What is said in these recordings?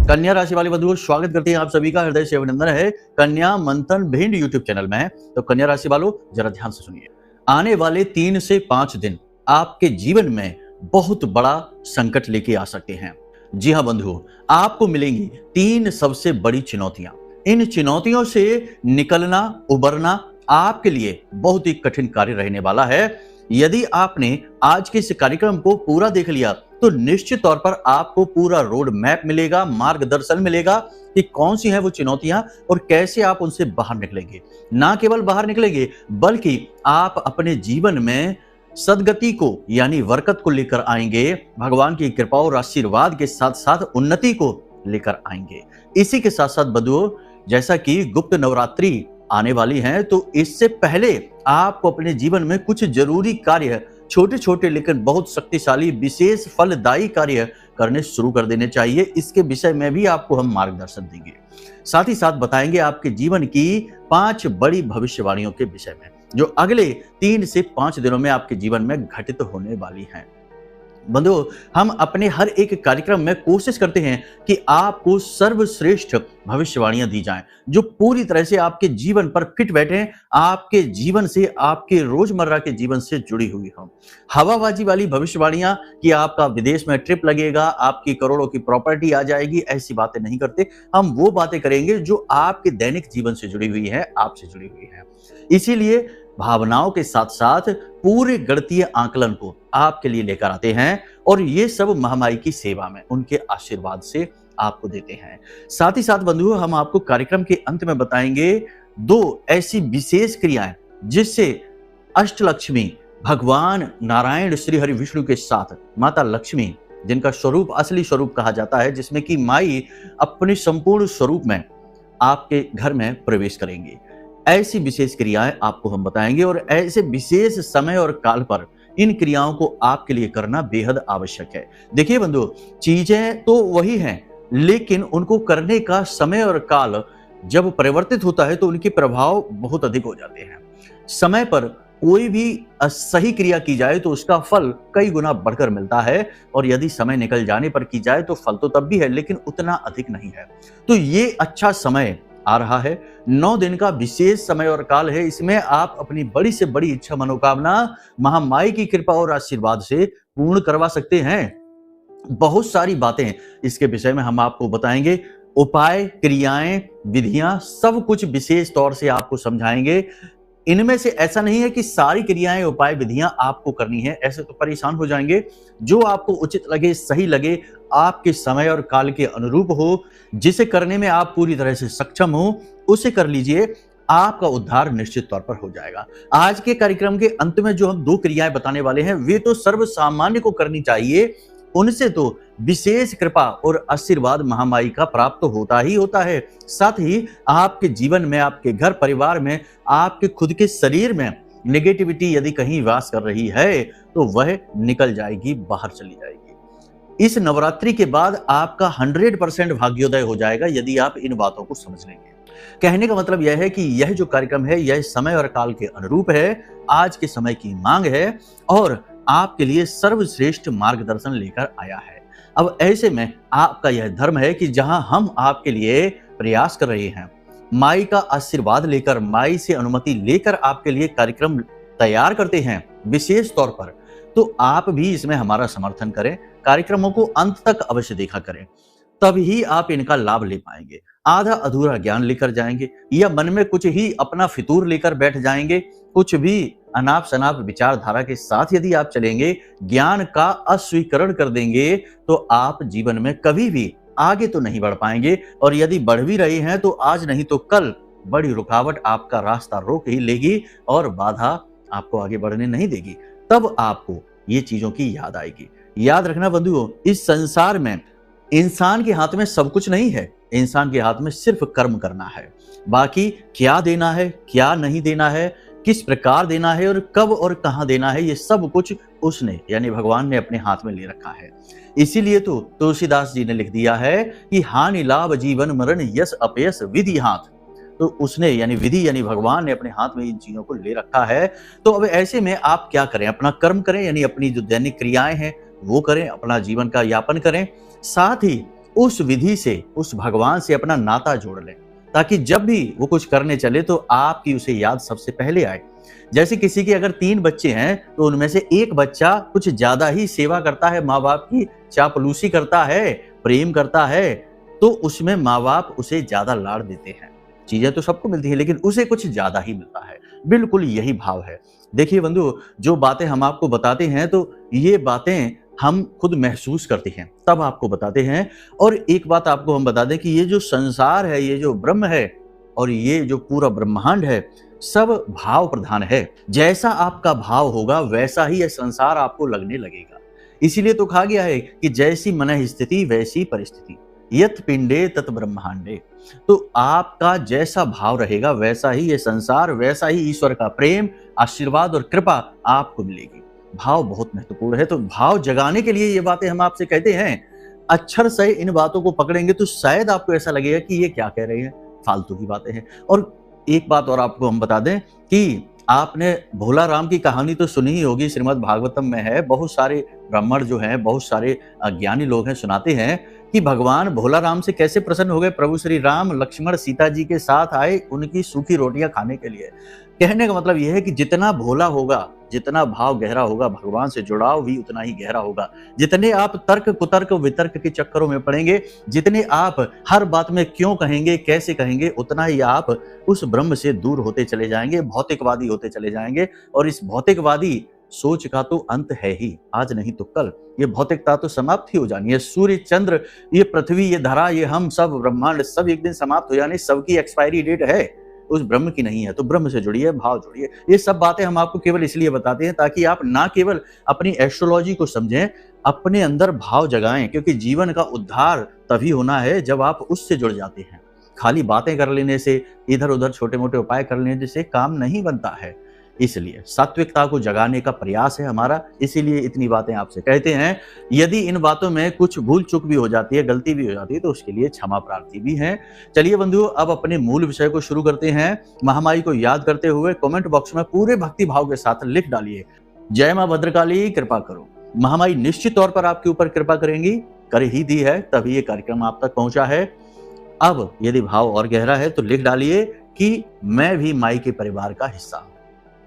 कन्या राशि वाले बंधुओं, स्वागत करते हैं आप सभी का हृदय से अभिनंदन है कन्या मंथन भिंड यूट्यूब चैनल में। तो कन्या राशि वालों, जरा ध्यान से सुनिए। आने वाले 3 से 5 दिन आपके जीवन में बहुत बड़ा संकट लेके आ सकते हैं। जी हाँ बंधुओं, आपको मिलेंगी 3 सबसे बड़ी चुनौतियां। इन चुनौतियों से निकलना, उबरना आपके लिए बहुत ही कठिन कार्य रहने वाला है। यदि आपने आज के इस कार्यक्रम को पूरा देख लिया तो निश्चित तौर पर आपको पूरा रोड मैप मिलेगा, मार्गदर्शन मिलेगा कि कौन सी है वो चुनौतियां और कैसे आप उनसे बाहर निकलेंगे। ना केवल बाहर निकलेंगे बल्कि आप अपने जीवन में सदगति को यानी बरकत को लेकर आएंगे। भगवान की कृपा और आशीर्वाद के साथ साथ उन्नति को लेकर आएंगे। इसी के साथ साथ बंधुओं, जैसा कि गुप्त नवरात्रि आने वाली है तो इससे पहले आपको अपने जीवन में कुछ जरूरी कार्य, छोटे छोटे लेकिन बहुत शक्तिशाली, विशेष फलदायी कार्य करने शुरू कर देने चाहिए। इसके विषय में भी आपको हम मार्गदर्शन देंगे। साथ ही साथ बताएंगे आपके जीवन की 5 बड़ी भविष्यवाणियों के विषय में जो अगले 3 से 5 दिनों में आपके जीवन में घटित होने वाली हैं। बंधुओं, हम अपने हर एक कार्यक्रम में कोशिश करते हैं कि आपको सर्वश्रेष्ठ भविष्यवाणियां दी जाएं जो पूरी तरह से आपके जीवन पर फिट बैठे, आपके जीवन से, आपके रोजमर्रा के जीवन से जुड़ी हुई हो। हवाबाजी वाली भविष्यवाणियां कि आपका विदेश में ट्रिप लगेगा, आपकी करोड़ों की प्रॉपर्टी आ जाएगी, ऐसी बातें नहीं करते। हम वो बातें करेंगे जो आपके दैनिक जीवन से जुड़ी हुई है, आपसे जुड़ी हुई है। इसीलिए भावनाओं के साथ साथ पूरे गणितीय आकलन को आपके लिए लेकर आते हैं और ये सब महामाई की सेवा में उनके आशीर्वाद से आपको देते हैं। साथ ही साथ बंधुओं, हम आपको कार्यक्रम के अंत में बताएंगे 2 ऐसी विशेष क्रियाएं जिससे अष्टलक्ष्मी, भगवान नारायण श्री हरि विष्णु के साथ माता लक्ष्मी, जिनका स्वरूप असली स्वरूप कहा जाता है, जिसमें कि माई अपने संपूर्ण स्वरूप में आपके घर में प्रवेश करेंगे। ऐसी विशेष क्रियाएं आपको हम बताएंगे और ऐसे विशेष समय और काल पर इन क्रियाओं को आपके लिए करना बेहद आवश्यक है। देखिए बंधु, चीजें तो वही हैं लेकिन उनको करने का समय और काल जब परिवर्तित होता है तो उनके प्रभाव बहुत अधिक हो जाते हैं। समय पर कोई भी सही क्रिया की जाए तो उसका फल कई गुना बढ़कर मिलता है और यदि समय निकल जाने पर की जाए तो फल तो तब भी है लेकिन उतना अधिक नहीं है। तो ये अच्छा समय आ रहा है, 9 दिन का विशेष समय और काल है। इसमें आप अपनी बड़ी से बड़ी इच्छा, मनोकामना महामाई की कृपा और आशीर्वाद से पूर्ण करवा सकते हैं। बहुत सारी बातें इसके विषय में हम आपको बताएंगे। उपाय, क्रियाएं, विधियां सब कुछ विशेष तौर से आपको समझाएंगे। इनमें से ऐसा नहीं है कि सारी क्रियाएं, उपाय, विधियां आपको करनी है, ऐसे तो परेशान हो जाएंगे। जो आपको उचित लगे, सही लगे, आपके समय और काल के अनुरूप हो, जिसे करने में आप पूरी तरह से सक्षम हो, उसे कर लीजिए। आपका उद्धार निश्चित तौर पर हो जाएगा। आज के कार्यक्रम के अंत में जो हम 2 क्रियाएं बताने वाले हैं वे तो सर्व सामान्य को करनी चाहिए, उनसे तो विशेष कृपा और आशीर्वाद महामाई का प्राप्त होता ही होता है। साथ ही आपके जीवन में, आपके घर परिवार में, आपके खुद के शरीर में नेगेटिविटी यदि कहीं वास कर रही है तो वह निकल जाएगी, बाहर चली जाएगी। इस नवरात्रि के बाद आपका 100% भाग्योदय हो जाएगा यदि आप इन बातों को समझ लेंगे। कहने का मतलब यह है कि यह जो कार्यक्रम है यह समय और काल के अनुरूप है, आज के समय की मांग है और आपके लिए सर्वश्रेष्ठ मार्गदर्शन लेकर आया है। अब ऐसे में आपका यह धर्म है कि जहां हम आपके लिए प्रयास कर रहे हैं, माई का आशीर्वाद लेकर, माई से अनुमति लेकर आपके लिए कार्यक्रम तैयार करते हैं विशेष तौर पर, तो आप भी इसमें हमारा समर्थन करें। कार्यक्रमों को अंत तक अवश्य देखा करें, तभी आप इनका लाभ ले पाएंगे। आधा अधूरा ज्ञान लेकर जाएंगे या मन में कुछ ही अपना फितूर लेकर बैठ जाएंगे, कुछ भी अनाप शनाप विचारधारा के साथ यदि आप चलेंगे, ज्ञान का अस्वीकरण कर देंगे तो आप जीवन में कभी भी आगे तो नहीं बढ़ पाएंगे और यदि बढ़ भी रहे हैं तो आज नहीं तो कल बड़ी रुकावट आपका रास्ता रोक ही लेगी और बाधा आपको आगे बढ़ने नहीं देगी। तब आपको ये चीजों की याद आएगी। याद रखना बंधुओं, इस संसार में इंसान के हाथ में सब कुछ नहीं है, इंसान के हाथ में सिर्फ कर्म करना है। बाकी क्या देना है, क्या नहीं देना है, किस प्रकार देना है और कब और कहां देना है, ये सब कुछ उसने यानी भगवान ने अपने हाथ में ले रखा है। इसीलिए तो तुलसीदास जी ने लिख दिया है कि हानि लाभ जीवन मरण यश अपयश विधि हाथ। तो उसने यानी विधि यानी भगवान ने अपने हाथ में इन चीजों को ले रखा है। तो अब ऐसे में आप क्या करें, अपना कर्म करें यानी अपनी जो दैनिक क्रियाएं हैं वो करें, अपना जीवन का यापन करें। साथ ही उस विधि से, उस भगवान से अपना नाता जोड़ लें, ताकि जब भी वो कुछ करने चले तो आपकी उसे याद सबसे पहले आए। जैसे किसी के अगर 3 बच्चे हैं तो उनमें से एक बच्चा कुछ ज्यादा ही सेवा करता है, माँ बाप की चापलूसी करता है, प्रेम करता है, तो उसमें माँ बाप उसे ज्यादा लाड़ देते हैं। चीजें तो सबको मिलती है लेकिन उसे कुछ ज्यादा ही मिलता है। बिल्कुल यही भाव है। देखिए बंधु, जो बातें हम आपको बताते हैं तो ये बातें हम खुद महसूस करते हैं, तब आपको बताते हैं। और एक बात आपको हम बता दें कि ये जो संसार है, ये जो ब्रह्म है और ये जो पूरा ब्रह्मांड है, सब भाव प्रधान है। जैसा आपका भाव होगा वैसा ही यह संसार आपको लगने लगेगा। इसीलिए तो कहा गया है कि जैसी मनः स्थिति वैसी परिस्थिति, यत पिंडे तत ब्रह्मांडे। तो आपका जैसा भाव रहेगा वैसा ही ये संसार, वैसा ही ईश्वर का प्रेम, आशीर्वाद और कृपा आपको मिलेगी। भाव बहुत महत्वपूर्ण है। तो भाव जगाने के लिए ये बातें हम आपसे कहते हैं। अक्षर से इन बातों को पकड़ेंगे तो शायद आपको ऐसा लगेगा कि ये क्या कह रहे हैं, फालतू की बातें हैं। और एक बात और आपको हम बता दें कि आपने भोला राम की कहानी तो सुनी ही होगी, श्रीमद् भागवतम में है। बहुत सारे ब्राह्मण जो हैं, बहुत सारे अज्ञानी लोग हैं, सुनाते हैं कि भगवान भोला राम से कैसे प्रसन्न हो गए। प्रभु श्री राम लक्ष्मण सीता जी के साथ आए उनकी सूखी रोटियां खाने के लिए। कहने का मतलब यह है कि जितना भोला होगा, जितना भाव गहरा होगा, भगवान से जुड़ाव भी उतना ही गहरा होगा। जितने आप तर्क कुतर्क वितर्क के चक्करों में पड़ेंगे, जितने आप हर बात में क्यों कहेंगे, कैसे कहेंगे, उतना ही आप उस ब्रह्म से दूर होते चले जाएंगे, भौतिकवादी होते चले जाएंगे। और इस भौतिकवादी सोच का तो अंत है ही, आज नहीं तो कल। ये भौतिकता तो समाप्त ही हो जानी है। सूर्य, चंद्र, ये पृथ्वी, ये धरा, ये हम सब, ब्रह्मांड सब एक दिन समाप्त हो जाने। सबकी एक्सपायरी डेट है, उस ब्रह्म की नहीं है। तो ब्रह्म से जुड़िए, भाव जुड़िए। ये सब बातें हम आपको केवल इसलिए बताते हैं ताकि आप ना केवल अपनी एस्ट्रोलॉजी को समझें, अपने अंदर भाव जगाएं। क्योंकि जीवन का उद्धार तभी होना है जब आप उससे जुड़ जाते हैं। खाली बातें कर लेने से, इधर उधर छोटे मोटे उपाय कर लेने से काम नहीं बनता है। इसलिए सात्विकता को जगाने का प्रयास है हमारा। इसीलिए इतनी बातें आपसे कहते हैं। यदि इन बातों में कुछ भूल चूक भी हो जाती है, गलती भी हो जाती है, तो उसके लिए क्षमा प्रार्थी भी हैं। चलिए बंधुओं, अब अपने मूल विषय को शुरू करते हैं। महामाई को याद करते हुए कमेंट बॉक्स में पूरे भक्ति भाव के साथ लिख डालिए, जय मां भद्रकाली कृपा करो। महामाई निश्चित तौर पर आपके ऊपर कृपा करेंगी, कर ही दी है, तभी ये कार्यक्रम आप तक पहुंचा है। अब यदि भाव और गहरा है तो लिख डालिए कि मैं भी माई के परिवार का हिस्सा हूं।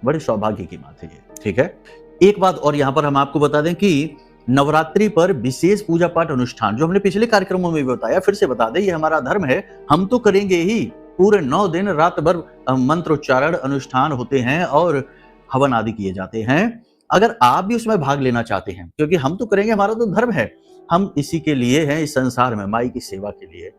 बड़े सौभाग्य की बात है ये, ठीक है। एक बात और यहां पर हम आपको बता दें कि नवरात्रि पर विशेष पूजा पाठ अनुष्ठान, जो हमने पिछले कार्यक्रमों में भी बताया, फिर से बता दें, ये हमारा धर्म है, हम तो करेंगे ही। पूरे 9 दिन रात भर मंत्रोच्चारण अनुष्ठान होते हैं और हवन आदि किए जाते हैं। अगर आप भी उसमें भाग लेना चाहते हैं, क्योंकि हम तो करेंगे, हमारा तो धर्म है, हम इसी के लिए हैं, इस संसार में माई की सेवा के लिए।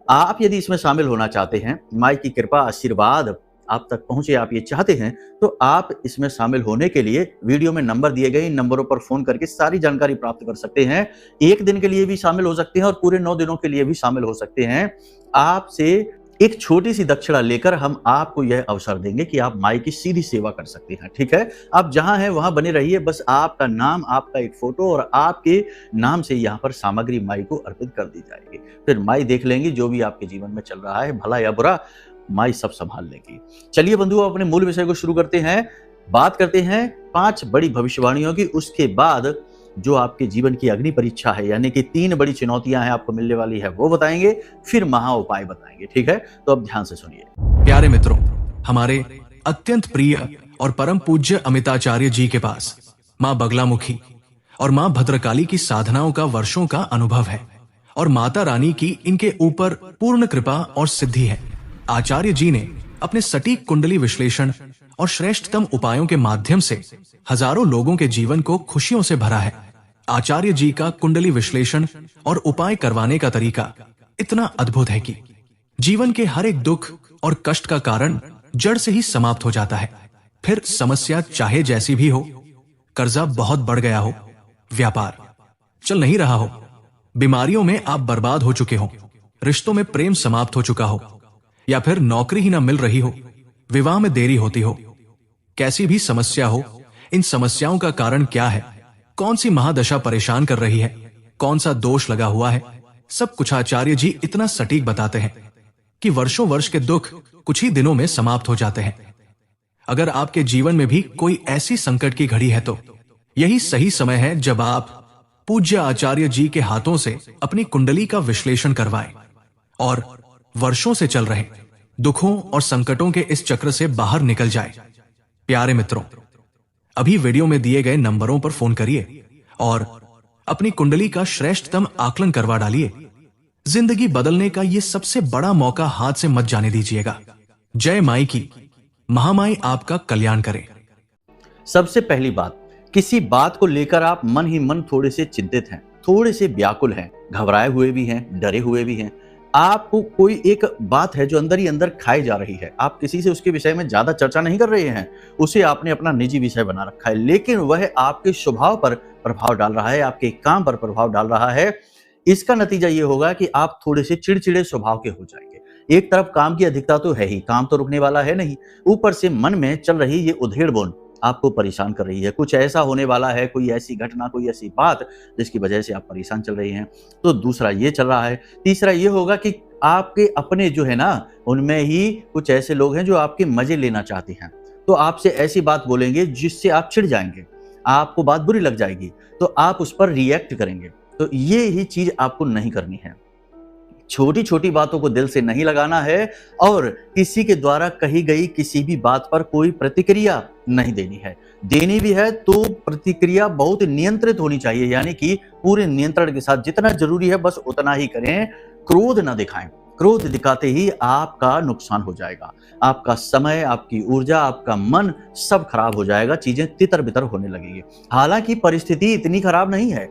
आप यदि इसमें शामिल होना चाहते हैं, माई की कृपा आशीर्वाद आप तक पहुंचे, आप ये चाहते हैं, तो आप इसमें शामिल होने के लिए वीडियो में नंबर दिए गए, इन नंबरों पर फोन करके सारी जानकारी प्राप्त कर सकते हैं। एक दिन के लिए भी शामिल हो सकते हैं और पूरे 9 दिनों के लिए भी शामिल हो सकते हैं। आपसे एक छोटी सी दक्षिणा लेकर हम आपको यह अवसर देंगे कि आप माई की सीधी सेवा कर सकते हैं, ठीक है। आप जहां हैं वहां बने रहिए, बस आपका नाम, आपका एक फोटो और आपके नाम से यहाँ पर सामग्री माई को अर्पित कर दी जाएगी। फिर माई देख लेंगी जो भी आपके जीवन में चल रहा है, भला या बुरा, माई सब संभाल लेगी। चलिए बंधुओं, अपने मूल विषय को शुरू करते हैं। बात करते हैं 5 बड़ी भविष्यवाणियों की। उसके बाद जो आपके जीवन की अग्नि परीक्षा है, यानी कि 3 बड़ी चुनौतियां हैं आपको मिलने वाली है, वो बताएंगे, फिर महा उपाय बताएंगे, ठीक है। तो अब ध्यान से सुनिए। प्यारे मित्रों, हमारे अत्यंत प्रिय और परम पूज्य अमिताचार्य जी के पास माँ बगलामुखी और माँ भद्रकाली की साधनाओं का वर्षों का अनुभव है और माता रानी की इनके ऊपर पूर्ण कृपा और सिद्धि है। आचार्य जी ने अपने सटीक कुंडली विश्लेषण और श्रेष्ठतम उपायों के माध्यम से हजारों लोगों के जीवन को खुशियों से भरा है। आचार्य जी का कुंडली विश्लेषण और उपाय करवाने का तरीका इतना अद्भुत है कि जीवन के हर एक दुख और कष्ट का कारण जड़ से ही समाप्त हो जाता है। फिर समस्या चाहे जैसी भी हो, कर्जा बहुत बढ़ गया हो, व्यापार चल नहीं रहा हो, बीमारियों में आप बर्बाद हो चुके हो, रिश्तों में प्रेम समाप्त हो चुका हो, या फिर नौकरी ही ना मिल रही हो, विवाह में देरी होती हो, कैसी भी समस्या हो, इन समस्याओं का कारण क्या है, कौन सी महादशा परेशान कर रही है, कौन सा दोष लगा हुआ है, सब कुछ आचार्य जी इतना सटीक बताते हैं कि वर्षों वर्ष के दुख कुछ ही दिनों में समाप्त हो जाते हैं। अगर आपके जीवन में भी कोई ऐसी संकट की घड़ी है तो यही सही समय है जब आप पूज्य आचार्य जी के हाथों से अपनी कुंडली का विश्लेषण करवाएं और वर्षों से चल रहे दुखों और संकटों के इस चक्र से बाहर निकल जाए। प्यारे मित्रों, अभी वीडियो में दिए गए नंबरों पर फोन करिए और अपनी कुंडली का श्रेष्ठतम आकलन करवा डालिए। जिंदगी बदलने का यह सबसे बड़ा मौका हाथ से मत जाने दीजिएगा। जय माई की, महामाई आपका कल्याण करे। सबसे पहली बात, किसी बात को लेकर आप मन ही मन थोड़े से चिंतित हैं, थोड़े से व्याकुल हैं, घबराए हुए भी हैं, डरे हुए भी हैं। आपको कोई एक बात है जो अंदर ही अंदर खाई जा रही है, आप किसी से उसके विषय में ज्यादा चर्चा नहीं कर रहे हैं, उसे आपने अपना निजी विषय बना रखा है, लेकिन वह आपके स्वभाव पर प्रभाव डाल रहा है, आपके काम पर प्रभाव डाल रहा है। इसका नतीजा ये होगा कि आप थोड़े से चिड़चिड़े स्वभाव के हो जाएंगे। एक तरफ काम की अधिकता तो है ही, काम तो रुकने वाला है नहीं, ऊपर से मन में चल रही ये उधेड़ बुन आपको परेशान कर रही है। कुछ ऐसा होने वाला है, कोई ऐसी घटना, कोई ऐसी बात जिसकी वजह से आप परेशान चल रही हैं। तो दूसरा ये चल रहा है। तीसरा ये होगा कि आपके अपने जो है ना, उनमें ही कुछ ऐसे लोग हैं जो आपके मजे लेना चाहते हैं, तो आपसे ऐसी बात बोलेंगे जिससे आप चिढ़ जाएंगे, आपको बात बुरी लग जाएगी, तो आप उस पर रिएक्ट करेंगे। तो ये ही चीज आपको नहीं करनी है। छोटी छोटी बातों को दिल से नहीं लगाना है और किसी के द्वारा कही गई किसी भी बात पर कोई प्रतिक्रिया नहीं देनी है। देनी भी है तो प्रतिक्रिया बहुत नियंत्रित होनी चाहिए, यानी कि पूरे नियंत्रण के साथ, जितना जरूरी है बस उतना ही करें। क्रोध ना दिखाएं, क्रोध दिखाते ही आपका नुकसान हो जाएगा, आपका समय, आपकी ऊर्जा, आपका मन सब खराब हो जाएगा, चीजें तितर बितर होने लगेगी। हालांकि परिस्थिति इतनी खराब नहीं है,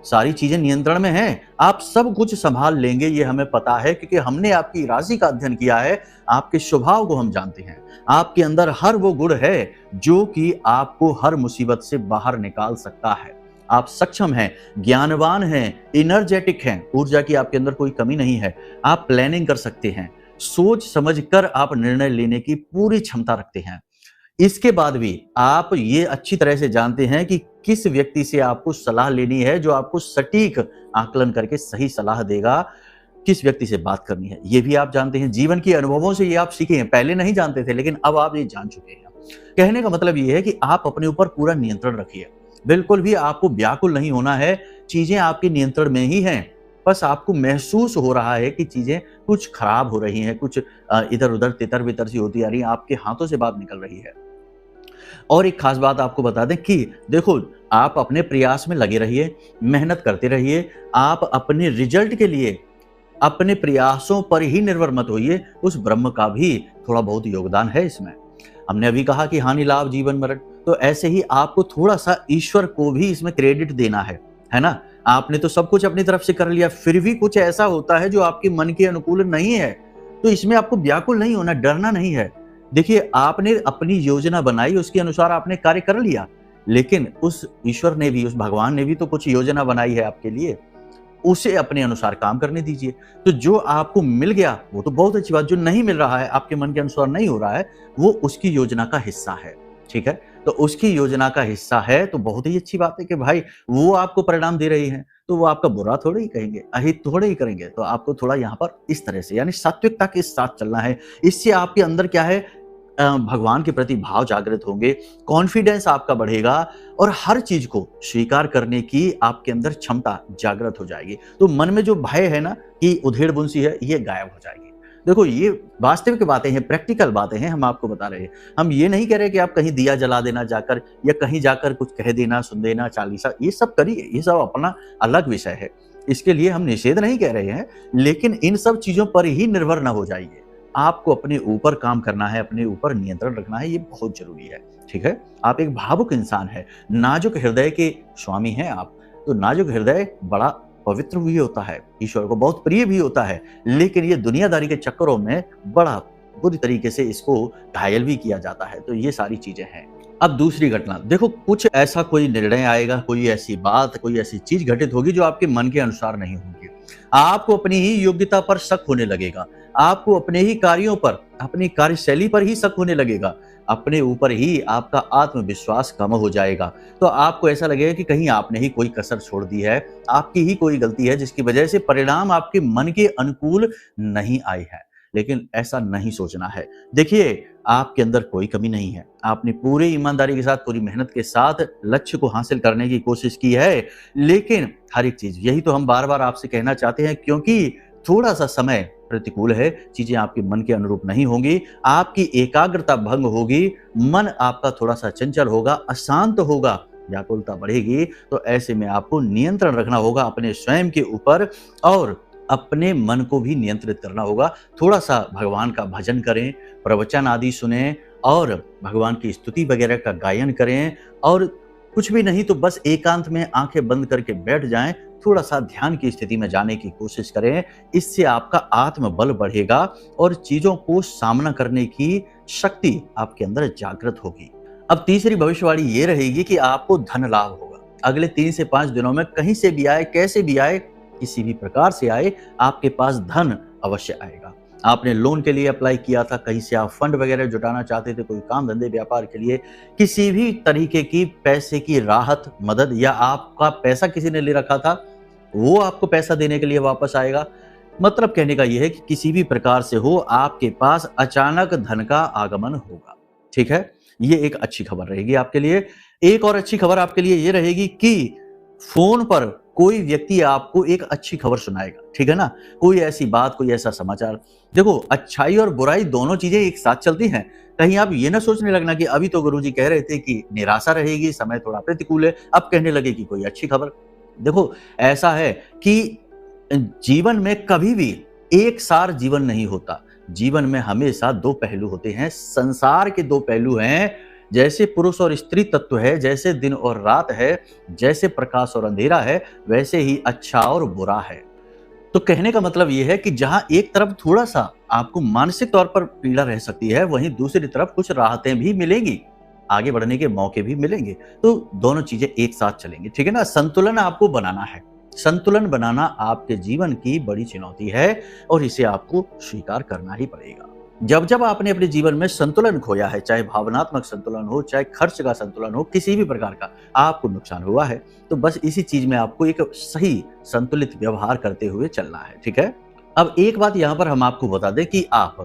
सारी चीजें नियंत्रण में हैं, आप सब कुछ संभाल लेंगे, ये हमें पता है, क्योंकि हमने आपकी राशि का अध्ययन किया है, आपके स्वभाव को हम जानते हैं। आपके अंदर हर वो गुण है जो कि आपको हर मुसीबत से बाहर निकाल सकता है। आप सक्षम हैं, ज्ञानवान हैं, एनर्जेटिक हैं, ऊर्जा की आपके अंदर कोई कमी नहीं है। आप प्लानिंग कर सकते हैं, सोच समझकर आप निर्णय लेने की पूरी क्षमता रखते हैं। इसके बाद भी आप ये अच्छी तरह से जानते हैं कि किस व्यक्ति से आपको सलाह लेनी है, जो आपको सटीक आकलन करके सही सलाह देगा, किस व्यक्ति से बात करनी है, ये भी आप जानते हैं। जीवन के अनुभवों से ये आप सीखे हैं, पहले नहीं जानते थे लेकिन अब आप ये जान चुके हैं। कहने का मतलब ये है कि आप अपने ऊपर पूरा नियंत्रण रखिए, बिल्कुल भी आपको व्याकुल नहीं होना है, चीजें आपके नियंत्रण में ही हैं। बस आपको महसूस हो रहा है कि चीजें कुछ खराब हो रही हैं, कुछ इधर उधर तितर बितर सी होती आ रही है, आपके हाथों से बात निकल रही है। और एक खास बात आपको बता दें कि देखो, आप अपने प्रयास में लगे रहिए, मेहनत करते रहिए, आप अपने रिजल्ट के लिए अपने प्रयासों पर ही निर्भर मत होइए, उस ब्रह्म का भी थोड़ा बहुत योगदान है इसमें। हमने अभी कहा कि हानि लाभ जीवन मरण, तो ऐसे ही आपको थोड़ा सा ईश्वर को भी इसमें क्रेडिट देना है ना। आपने तो सब कुछ अपनी तरफ से कर लिया, फिर भी कुछ ऐसा होता है जो आपके मन के अनुकूल नहीं है, तो इसमें आपको व्याकुल नहीं होना, डरना नहीं है। देखिए, आपने अपनी योजना बनाई, उसके अनुसार आपने कार्य कर लिया, लेकिन उस ईश्वर ने भी, उस भगवान ने भी तो कुछ योजना बनाई है आपके लिए, उसे अपने अनुसार काम करने दीजिए। तो जो आपको मिल गया वो तो बहुत अच्छी बात, जो नहीं मिल रहा है, आपके मन के अनुसार नहीं हो रहा है, वो उसकी योजना का हिस्सा है, ठीक है। तो उसकी योजना का हिस्सा है तो बहुत ही अच्छी बात है कि भाई वो आपको परिणाम दे रही है, तो वो आपका बुरा थोड़े ही कहेंगे, अहित थोड़े ही करेंगे। तो आपको थोड़ा यहाँ पर इस तरह से, यानी सात्विकता के साथ चलना है। इससे आपके अंदर क्या है, भगवान के प्रति भाव जागृत होंगे, कॉन्फिडेंस आपका बढ़ेगा और हर चीज को स्वीकार करने की आपके अंदर क्षमता जागृत हो जाएगी। तो मन में जो भय है ना कि उधेड़ बुन सी है, ये गायब हो जाएगी। देखो, ये वास्तविक बातें हैं, प्रैक्टिकल बातें हैं, हम आपको बता रहे हैं। हम ये नहीं कह रहे कि आप कहीं दिया जला देना जाकर, या कहीं जाकर कुछ कह देना, सुन देना, चालीसा, ये सब करिए, ये सब अपना अलग विषय है, इसके लिए हम निषेध नहीं कह रहे हैं, लेकिन इन सब चीजों पर ही निर्भर न हो जाइए। आपको अपने ऊपर काम करना है, अपने ऊपर नियंत्रण रखना है, ये बहुत जरूरी है, ठीक है। आप एक भावुक इंसान है, नाजुक हृदय के स्वामी हैं आप, तो नाजुक हृदय बड़ा पवित्र भी होता है, ईश्वर को बहुत प्रिय भी होता है, लेकिन ये दुनियादारी के चक्करों में बड़ा बुरी तरीके से इसको घायल भी किया जाता है। तो ये सारी चीजें हैं। अब दूसरी घटना देखो, कुछ ऐसा कोई निर्णय आएगा, कोई ऐसी बात, कोई ऐसी चीज घटित होगी जो आपके मन के अनुसार नहीं होगी। आपको अपनी ही योग्यता पर शक होने लगेगा, आपको अपने ही कार्यों पर, अपनी कार्यशैली पर ही शक होने लगेगा, अपने ऊपर ही आपका आत्मविश्वास कम हो जाएगा। तो आपको ऐसा लगेगा कि कहीं आपने ही कोई कसर छोड़ दी है, आपकी ही कोई गलती है जिसकी वजह से परिणाम आपके मन के अनुकूल नहीं आए हैं। लेकिन ऐसा नहीं सोचना है। देखिए, आपके अंदर कोई कमी नहीं है। आपने पूरी ईमानदारी के साथ, पूरी मेहनत के साथ लक्ष्य को हासिल करने की कोशिश की है, लेकिन हर एक चीज़, यही तो हम बार-बार आपसे कहना चाहते हैं, क्योंकि थोड़ा-सा समय प्रतिकूल है, चीज़ें आपके मन के अनुरूप नहीं होंगी, आपकी एकाग्रता भंग होगी, मन आपका थोड़ा-सा चंचल होगा, अशांत होगा, व्याकुलता बढ़ेगी, तो ऐसे में आपको नियंत्रण रखना होगा अपने स्वयं के ऊपर और अपने मन को भी नियंत्रित करना होगा। थोड़ा-सा भगवान का भजन करें, प्रवचन आदि सुनें और भगवान की स्तुति वगैरह का गायन करें और कुछ भी नहीं तो बस एकांत में आँखें बंद करके बैठ जाएँ, थोड़ा-सा ध्यान की स्थिति में जाने की कोशिश करें। इससे आपका आत्मबल बढ़ेगा और चीज़ों को सामना करने की शक्ति आपके अंदर जागृत होगी। अब तीसरी भविष्यवाणी ये रहेगी कि आपको धन लाभ होगा। अगले 3 से 5 दिनों में कहीं से भी आए, कैसे भी आए, किसी भी प्रकार से आए, आपके पास धन अवश्य आएगा। आपने लोन के लिए अप्लाई किया था, कहीं से आप फंड वगैरह जुटाना चाहते थे, कोई काम धंधे व्यापार के लिए, किसी भी तरीके की पैसे की राहत, मदद या आपका पैसा किसी ने ले रखा था, वो आपको पैसा देने के लिए वापस आएगा। मतलब कहने का ये है कि किसी भी प्रकार से हो, आपके पास अचानक धन का आगमन होगा। ठीक है? ये एक अच्छी खबर रहेगी आपके लिए। एक और अच्छी खबर आपके लिए ये रहेगी कि फ़ोन पर कोई व्यक्ति आपको एक अच्छी खबर सुनाएगा, ठीक है ना? कोई ऐसी बात, कोई ऐसा समाचार। देखो, अच्छाई और बुराई दोनों चीज़ें एक साथ चलती हैं। कहीं आप ये ना सोचने लगना कि अभी तो गुरुजी कह रहे थे कि निराशा रहेगी, समय थोड़ा प्रतिकूल है, अब कहने लगे कि कोई अच्छी खबर। देखो, ऐसा है कि जीवन में कभी भी एक सार जीवन नहीं होता। जीवन में हमेशा 2 पहलू होते हैं। संसार के 2 पहलू हैं, जैसे पुरुष और स्त्री तत्व है, जैसे दिन और रात है, जैसे प्रकाश और अंधेरा है, वैसे ही अच्छा और बुरा है। तो कहने का मतलब ये है कि जहां एक तरफ थोड़ा-सा आपको मानसिक तौर पर पीड़ा रह सकती है, वहीं दूसरी तरफ कुछ राहतें भी मिलेंगी, आगे बढ़ने के मौके भी मिलेंगे। तो दोनों चीजें एक साथ चलेंगी, ठीक है ना? संतुलन आपको बनाना है। संतुलन बनाना आपके जीवन की बड़ी चुनौती है और इसे आपको स्वीकार करना ही पड़ेगा। जब आपने अपने जीवन में संतुलन खोया है, चाहे भावनात्मक संतुलन हो, चाहे खर्च का संतुलन हो, किसी भी प्रकार का आपको नुकसान हुआ है, तो बस इसी चीज में आपको एक सही संतुलित व्यवहार करते हुए चलना है, ठीक है? अब एक बात यहाँ पर हम आपको बता दें कि आप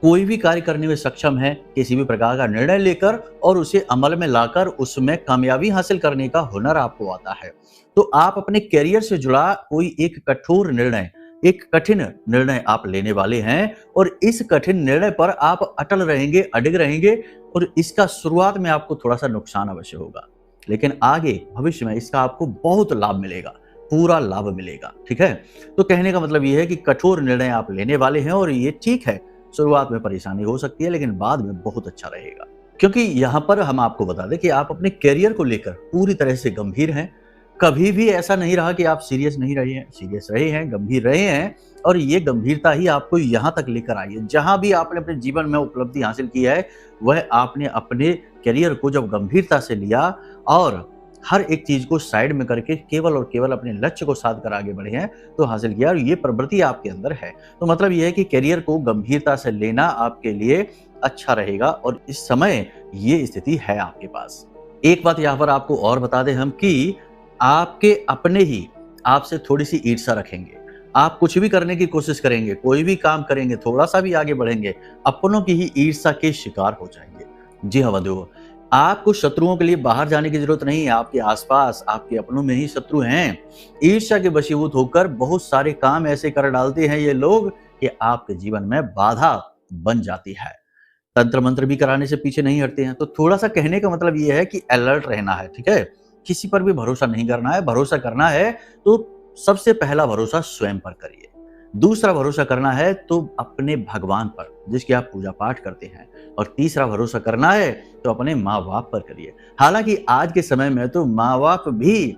कोई भी कार्य करने में सक्षम है, किसी भी प्रकार का निर्णय लेकर और उसे अमल में लाकर उसमें कामयाबी हासिल करने का हुनर आपको आता है। तो आप अपने करियर से जुड़ा कोई एक कठोर निर्णय, एक कठिन निर्णय आप लेने वाले हैं और इस कठिन निर्णय पर आप अटल रहेंगे, अडिग रहेंगे और इसका शुरुआत में आपको थोड़ा-सा नुकसान अवश्य होगा, लेकिन आगे भविष्य में इसका आपको बहुत लाभ मिलेगा, पूरा लाभ मिलेगा, ठीक है? तो कहने का मतलब ये है कि कठोर निर्णय आप लेने वाले हैं और ये ठीक है, शुरुआत में परेशानी हो सकती है, लेकिन बाद में बहुत अच्छा रहेगा। क्योंकि यहाँ पर हम आपको बता दें कि आप अपने करियर को लेकर पूरी तरह से गंभीर हैं। कभी भी ऐसा नहीं रहा कि आप सीरियस नहीं रहे हैं, सीरियस रहे हैं, गंभीर रहे हैं और ये गंभीरता ही आपको यहाँ तक लेकर आई है। जहाँ भी आपने अपने जीवन में उपलब्धि हासिल की है, वह आपने अपने करियर को जब गंभीरता से लिया और हर एक चीज को साइड में करके केवल और केवल अपने लक्ष्य को साध कर आगे बढ़े हैं, तो हासिल किया और ये प्रवृत्ति आपके अंदर है। तो मतलब ये है कि करियर को गंभीरता से लेना आपके लिए अच्छा रहेगा और इस समय ये स्थिति है आपके पास। एक बात यहाँ पर आपको और बता दें हम कि आपके अपने ही आपसे थोड़ी सी ईर्ष्या रखेंगे। आप कुछ भी करने की कोशिश करेंगे, कोई भी काम करेंगे, थोड़ा सा भी आगे बढ़ेंगे, अपनों की ही ईर्ष्या के शिकार हो जाएंगे। जी हाँ बंधुओं, आपको शत्रुओं के लिए बाहर जाने की जरूरत नहीं है। आपके आसपास, आपके अपनों में ही शत्रु हैं। ईर्ष्या के वशीभूत होकर बहुत सारे काम ऐसे कर डालते हैं ये लोग कि आपके जीवन में बाधा बन जाती है। तंत्र मंत्र भी कराने से पीछे नहीं हटते हैं। तो थोड़ा सा कहने का मतलब ये है कि अलर्ट रहना है, ठीक है? किसी पर भी भरोसा नहीं करना है। भरोसा करना है तो सबसे पहला भरोसा स्वयं पर करिए। दूसरा भरोसा करना है तो अपने भगवान पर, जिसकी आप पूजा पाठ करते हैं। और तीसरा भरोसा करना है तो अपने माँ बाप पर करिए। हालांकि आज के समय में तो माँ बाप भी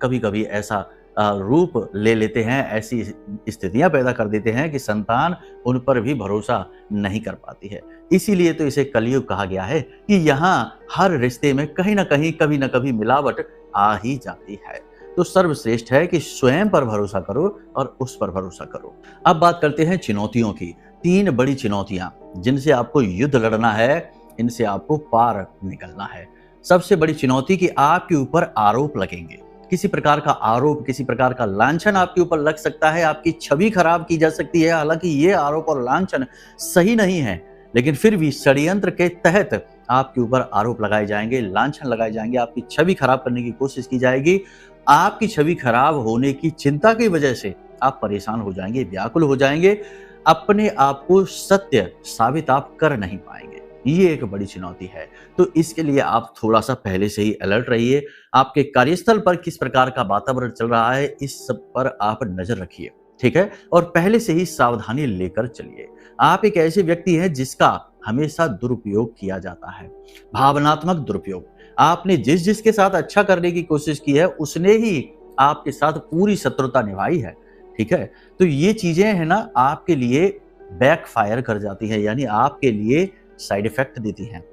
कभी कभी ऐसा रूप ले लेते हैं, ऐसी स्थितियां पैदा कर देते हैं कि संतान उन पर भी भरोसा नहीं कर पाती है। इसीलिए तो इसे कलयुग कहा गया है कि यहाँ हर रिश्ते में कहीं ना कहीं, कभी ना कभी मिलावट आ ही जाती है। तो सर्वश्रेष्ठ है कि स्वयं पर भरोसा करो और उस पर भरोसा करो। अब बात करते हैं चुनौतियों की। 3 बड़ी चुनौतियां जिनसे आपको युद्ध लड़ना है, इनसे आपको पार निकलना है। सबसे बड़ी चुनौती कि आपके ऊपर आरोप लगेंगे। किसी प्रकार का आरोप, किसी प्रकार का लांछन आपके ऊपर लग सकता है, आपकी छवि खराब की जा सकती है। हालांकि ये आरोप और लांछन सही नहीं है, लेकिन फिर भी षड्यंत्र के तहत आपके ऊपर आरोप लगाए जाएंगे, लांछन लगाए जाएंगे, आपकी छवि खराब करने की कोशिश की जाएगी। आपकी छवि खराब होने की चिंता की वजह से आप परेशान हो जाएंगे, व्याकुल हो जाएंगे, अपने आप को सत्य साबित आप कर नहीं पाएंगे। ये एक बड़ी चुनौती है। तो इसके लिए आप थोड़ा सा पहले से ही अलर्ट रहिए। आपके कार्यस्थल पर किस प्रकार का वातावरण चल रहा है, इस सब पर आप नजर रखिए, ठीक है, और पहले से ही सावधानी लेकर चलिए। आप एक ऐसे व्यक्ति हैं जिसका हमेशा दुरुपयोग किया जाता है, भावनात्मक दुरुपयोग। आपने जिसके साथ अच्छा करने की कोशिश की है, उसने ही आपके साथ पूरी शत्रुता निभाई है, ठीक है। तो ये चीजें है ना, आपके लिए बैकफायर कर जाती है, यानी आपके लिए साइड इफेक्ट देती हैं।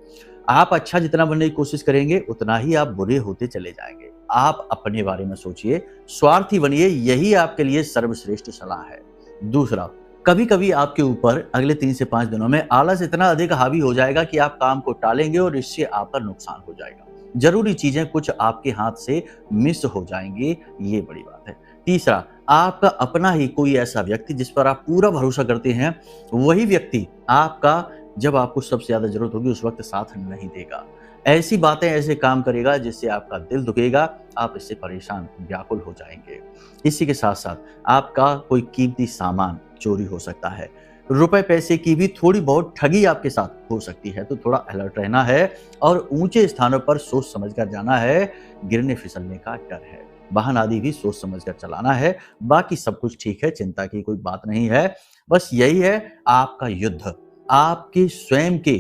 आप अच्छा जितना बनने की कोशिश करेंगे, उतना ही आप बुरे होते चले जाएंगे। आप अपने बारे में सोचिए, स्वार्थी बनिए, यही आपके लिए सर्वश्रेष्ठ सलाह है। दूसरा, कभी कभी आपके ऊपर अगले 3 से 5 दिनों में आलस इतना अधिक हावी हो जाएगा कि आप काम को टालेंगे और इससे आपका नुकसान हो जाएगा। जरूरी चीजें कुछ आपके हाथ से मिस हो जाएंगी, ये बड़ी बात है। तीसरा, आपका अपना ही कोई ऐसा व्यक्ति जिस पर आप पूरा भरोसा करते हैं, वही व्यक्ति आपका जब आपको सबसे ज्यादा जरूरत होगी उस वक्त साथ नहीं देगा। ऐसी बातें, ऐसे काम करेगा जिससे आपका दिल दुखेगा, आप इससे परेशान, व्याकुल हो जाएंगे। इसी के साथ साथ आपका कोई कीमती सामान चोरी हो सकता है, रुपए पैसे की भी थोड़ी बहुत ठगी आपके साथ हो सकती है। तो थोड़ा अलर्ट रहना है और ऊंचे स्थानों पर सोच समझकर जाना है। गिरने फिसलने का डर है, वाहन आदि भी सोच समझकर चलाना है। बाकी सब कुछ ठीक है, चिंता की कोई बात नहीं है। बस यही है, आपका युद्ध आपके स्वयं के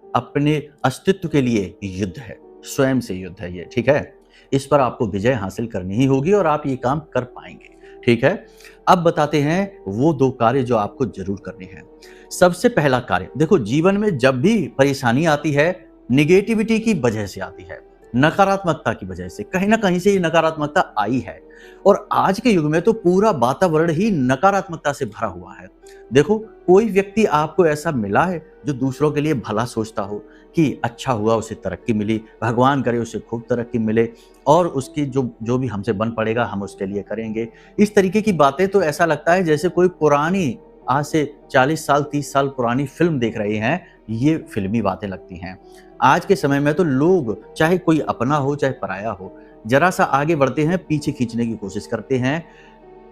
अपने अस्तित्व के लिए युद्ध है, स्वयं से युद्ध है ये, ठीक है। इस पर आपको विजय हासिल करनी ही होगी और आप ये काम कर पाएंगे, ठीक है। अब बताते हैं वो 2 कार्य जो आपको जरूर करने हैं। सबसे पहला कार्य, देखो जीवन में जब भी परेशानी आती है, निगेटिविटी की वजह से आती है, नकारात्मकता की वजह से, कहीं ना कहीं से ये नकारात्मकता आई है। और आज के युग में तो पूरा वातावरण ही नकारात्मकता से भरा हुआ है। देखो, कोई व्यक्ति आपको ऐसा मिला है जो दूसरों के लिए भला सोचता हो कि अच्छा हुआ उसे तरक्की मिली, भगवान करे उसे खूब तरक्की मिले, और उसकी जो भी हमसे बन पड़ेगा हम उसके लिए करेंगे। इस तरीके की बातें तो ऐसा लगता है जैसे कोई पुरानी, आज से 40 साल 30 साल पुरानी फिल्म देख रहे हैं। ये फिल्मी बातें लगती हैं। आज के समय में तो लोग, चाहे कोई अपना हो चाहे पराया हो, जरा सा आगे बढ़ते हैं, पीछे खींचने की कोशिश करते हैं,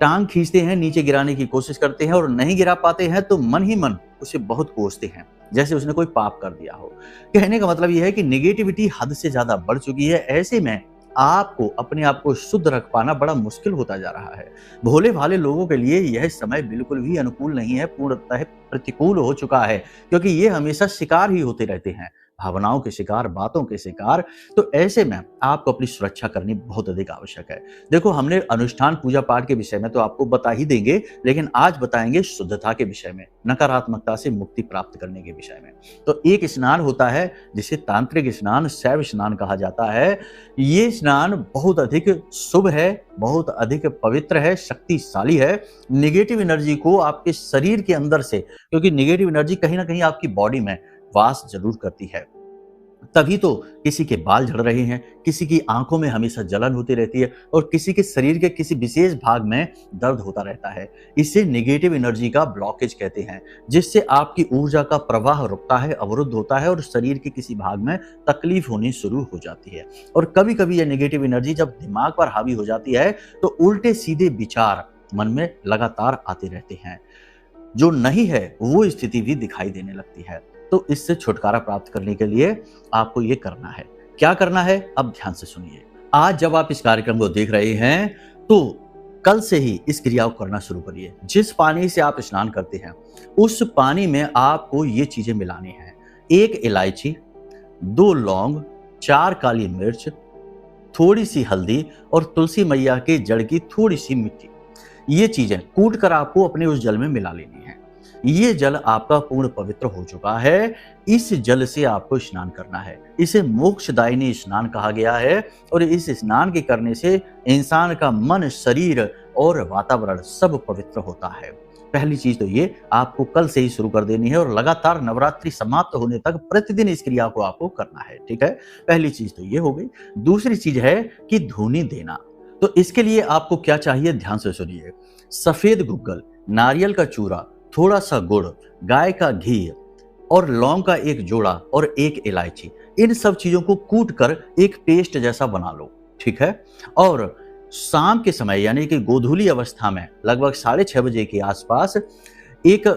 टांग खींचते हैं, नीचे गिराने की कोशिश करते हैं, और नहीं गिरा पाते हैं तो मन ही मन उसे बहुत कोसते हैं, जैसे उसने कोई पाप कर दिया हो। कहने का मतलब यह है कि निगेटिविटी हद से ज्यादा बढ़ चुकी है। ऐसे में आपको अपने आप को शुद्ध रख पाना बड़ा मुश्किल होता जा रहा है। भोले भाले लोगों के लिए यह समय बिल्कुल भी अनुकूल नहीं है, पूर्णतः प्रतिकूल हो चुका है, क्योंकि ये हमेशा शिकार ही होते रहते हैं, भावनाओं के शिकार, बातों के शिकार। तो ऐसे में आपको अपनी सुरक्षा करनी बहुत अधिक आवश्यक है। देखो, हमने अनुष्ठान पूजा पाठ के विषय में तो आपको बता ही देंगे, लेकिन आज बताएंगे शुद्धता के विषय में, नकारात्मकता से मुक्ति प्राप्त करने के विषय में। तो एक स्नान होता है जिसे तांत्रिक स्नान, शैव स्नान कहा जाता है। ये स्नान बहुत अधिक शुभ है, बहुत अधिक पवित्र है, शक्तिशाली है। निगेटिव एनर्जी को आपके शरीर के अंदर से, क्योंकि निगेटिव एनर्जी कहीं ना कहीं आपकी बॉडी में वास जरूर करती है, तभी तो किसी के बाल झड़ रहे हैं, किसी की आंखों में हमेशा जलन होती रहती है, और किसी के शरीर के किसी विशेष भाग में दर्द होता रहता है। इसे नेगेटिव एनर्जी का ब्लॉकेज कहते हैं, जिससे आपकी ऊर्जा का प्रवाह रुकता है, अवरुद्ध होता है, और शरीर के किसी भाग में तकलीफ होनी शुरू हो जाती है। और कभी कभी यह नेगेटिव एनर्जी जब दिमाग पर हावी हो जाती है तो उल्टे सीधे विचार मन में लगातार आते रहते हैं। जो नहीं है वो स्थिति भी दिखाई देने लगती है। तो इससे छुटकारा प्राप्त करने के लिए आपको ये करना है। क्या करना है, अब ध्यान से सुनिए। आज जब आप इस कार्यक्रम को देख रहे हैं तो कल से ही इस क्रिया को करना शुरू करिए। जिस पानी से आप स्नान करते हैं उस पानी में आपको ये चीजें मिलानी है: 1 इलायची, 2 लौंग, 4 काली मिर्च, थोड़ी सी हल्दी और तुलसी मैया के जड़ की थोड़ी सी मिट्टी। ये चीजें कूट कर आपको अपने उस जल में मिला लेनी है। ये जल आपका पूर्ण पवित्र हो चुका है। इस जल से आपको स्नान करना है। इसे मोक्षदायिनी स्नान कहा गया है, और इस स्नान के करने से इंसान का मन, शरीर और वातावरण सब पवित्र होता है। पहली चीज तो ये आपको कल से ही शुरू कर देनी है, और लगातार नवरात्रि समाप्त होने तक प्रतिदिन इस क्रिया को आपको करना है, ठीक है। पहली चीज तो ये हो गई। दूसरी चीज है कि धूनी देना। तो इसके लिए आपको क्या चाहिए, ध्यान से सुनिए। सफेद गुग्गल, नारियल का चूरा, थोड़ा सा गुड़, गाय का घी और लौंग का एक जोड़ा और एक इलायची, इन सब चीजों को कूट कर एक पेस्ट जैसा बना लो, ठीक है। और शाम के समय यानी कि गोधूली अवस्था में लगभग 6:30 बजे के आसपास एक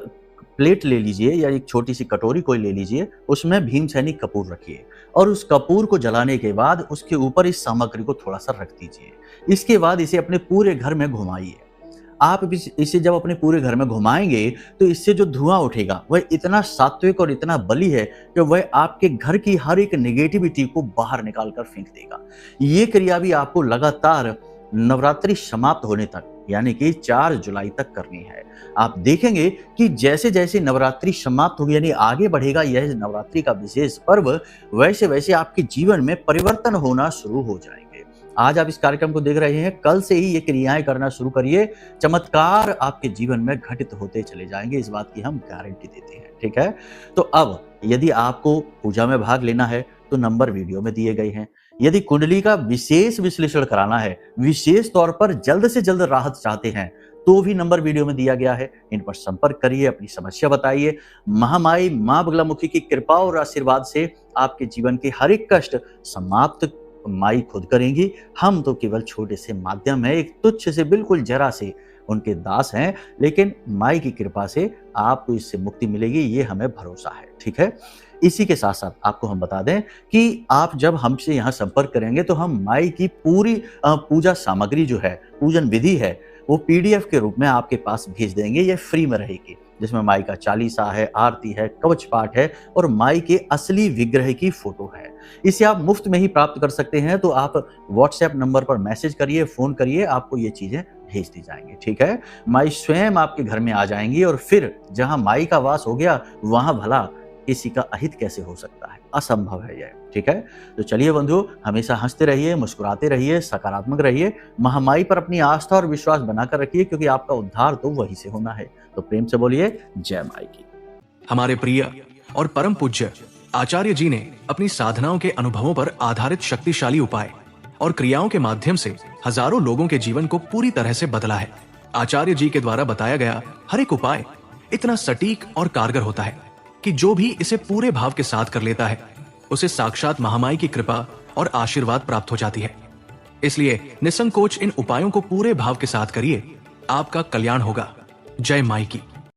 प्लेट ले लीजिए या एक छोटी सी कटोरी कोई ले लीजिए, उसमें भीमसेनी कपूर रखिए और उस कपूर को जलाने के बाद उसके ऊपर इस सामग्री को थोड़ा सा रख दीजिए। इसके बाद इसे अपने पूरे घर में घुमाइए। आप इसे जब अपने पूरे घर में घुमाएंगे तो इससे जो धुआं उठेगा वह इतना सात्विक और इतना बली है कि वह आपके घर की हर एक नेगेटिविटी को बाहर निकाल कर फेंक देगा। ये क्रिया भी आपको लगातार नवरात्रि समाप्त होने तक यानी कि 4 जुलाई तक करनी है। आप देखेंगे कि जैसे जैसे नवरात्रि समाप्त होगी यानी आगे बढ़ेगा यह नवरात्रि का विशेष पर्व, वैसे वैसे आपके जीवन में परिवर्तन होना शुरू हो जाएंगे। आज आप इस कार्यक्रम को देख रहे हैं, कल से ही ये क्रियाएं करना शुरू करिए, चमत्कार आपके जीवन में घटित होते चले जाएंगे, इस बात की हम गारंटी देते हैं, ठीक है। तो अब यदि आपको पूजा में भाग लेना है तो नंबर वीडियो में दिए गए हैं। यदि कुंडली का विशेष विश्लेषण कराना है, विशेष तौर पर जल्द से जल्द राहत चाहते हैं, तो भी नंबर वीडियो में दिया गया है। इन पर संपर्क करिए, अपनी समस्या बताइए। महामाई मां बगलामुखी की कृपा और आशीर्वाद से आपके जीवन के हर एक कष्ट समाप्त माई खुद करेंगी। हम तो केवल छोटे से माध्यम है, एक तुच्छ से बिल्कुल जरा से उनके दास हैं, लेकिन माई की कृपा से आपको इससे मुक्ति मिलेगी, ये हमें भरोसा है, ठीक है। इसी के साथ साथ आपको हम बता दें कि आप जब हमसे यहाँ संपर्क करेंगे तो हम माई की पूरी पूजा सामग्री जो है, पूजन विधि है, वो PDF के रूप में आपके पास भेज देंगे। ये फ्री में रहेगी, जिसमें माई का चालीसा है, आरती है, कवच पाठ है और माई के असली विग्रह की फोटो है। इसे आप मुफ्त में ही प्राप्त कर सकते हैं। तो आप WhatsApp नंबर पर मैसेज करिए, फोन करिए, आपको ये चीजें भेज दी जाएंगी, ठीक है। माई स्वयं आपके घर में आ जाएंगी और फिर जहां माई का वास हो गया वहां भला किसी का अहित कैसे हो सकता है, असंभव है यह, ठीक है। तो चलिए बंधुओं, हमेशा हंसते रहिए, मुस्कुराते रहिए, सकारात्मक रहिए, महामाई पर अपनी आस्था और विश्वास बनाकर रखिए, क्योंकि आपका उद्धार तो वहीं से होना है। तो प्रेम से बोलिए जय माई की। हमारे प्रिय और परम पूज्य आचार्य जी ने अपनी साधनाओं के अनुभवों पर आधारित शक्तिशाली उपाय और क्रियाओं के माध्यम से हजारों लोगों के जीवन को पूरी तरह से बदला है। आचार्य जी के द्वारा बताया गया हर एक उपाय इतना सटीक और कारगर होता है कि जो भी इसे पूरे भाव के साथ कर लेता है, उसे साक्षात महामाई की कृपा और आशीर्वाद प्राप्त हो जाती है। इसलिए निसंकोच इन उपायों को पूरे भाव के साथ करिए, आपका कल्याण होगा। जय माई की।